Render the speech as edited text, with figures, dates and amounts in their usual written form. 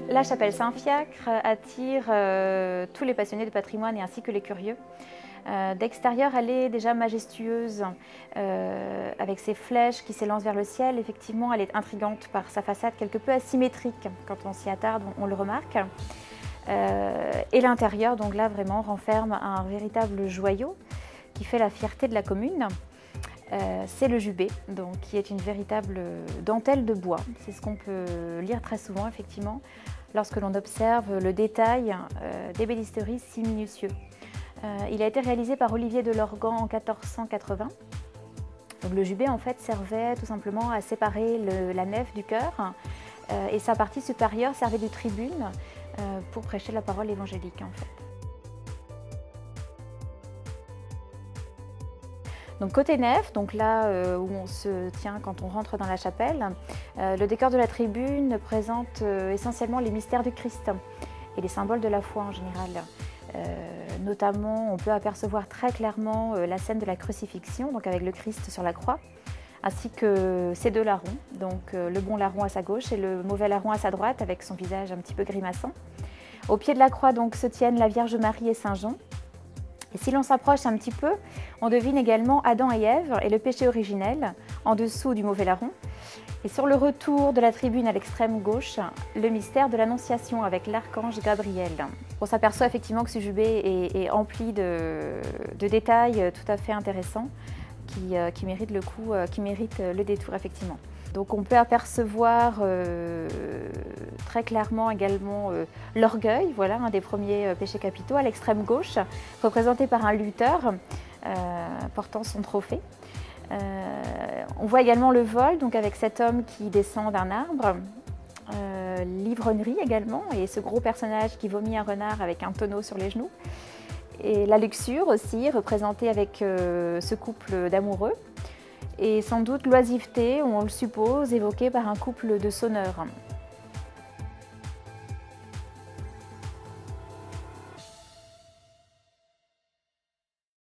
La chapelle Saint-Fiacre attire tous les passionnés de patrimoine et ainsi que les curieux. D'extérieur, elle est déjà majestueuse, avec ses flèches qui s'élancent vers le ciel. Effectivement, elle est intrigante par sa façade quelque peu asymétrique. Quand on s'y attarde, on le remarque. Et l'intérieur, donc là, vraiment renferme un véritable joyau qui fait la fierté de la commune. C'est le jubé, donc, qui est une véritable dentelle de bois. C'est ce qu'on peut lire très souvent, effectivement, lorsque l'on observe le détail d'ébénisterie si minutieux. Il a été réalisé par Olivier de Lorgan en 1480. Donc, le jubé, en fait, servait tout simplement à séparer la nef du chœur et sa partie supérieure servait de tribune pour prêcher la parole évangélique, en fait. Donc côté nef, donc là où on se tient quand on rentre dans la chapelle, le décor de la tribune présente essentiellement les mystères du Christ et les symboles de la foi en général. Notamment, on peut apercevoir très clairement la scène de la crucifixion, donc avec le Christ sur la croix, ainsi que ses deux larrons, donc le bon larron à sa gauche et le mauvais larron à sa droite, avec son visage un petit peu grimaçant. Au pied de la croix donc, se tiennent la Vierge Marie et Saint Jean. Et si l'on s'approche un petit peu, on devine également Adam et Ève et le péché originel, en dessous du mauvais larron. Et sur le retour de la tribune à l'extrême gauche, le mystère de l'Annonciation avec l'archange Gabriel. On s'aperçoit effectivement que ce jubé est empli de détails tout à fait intéressants qui méritent le détour, effectivement. Donc on peut apercevoir très clairement également l'orgueil, voilà, un des premiers péchés capitaux, à l'extrême gauche, représenté par un lutteur portant son trophée. On voit également le vol, donc avec cet homme qui descend d'un arbre, l'ivrognerie également, et ce gros personnage qui vomit un renard avec un tonneau sur les genoux. Et la luxure aussi, représentée avec ce couple d'amoureux. Et sans doute l'oisiveté, on le suppose, évoquée par un couple de sonneurs.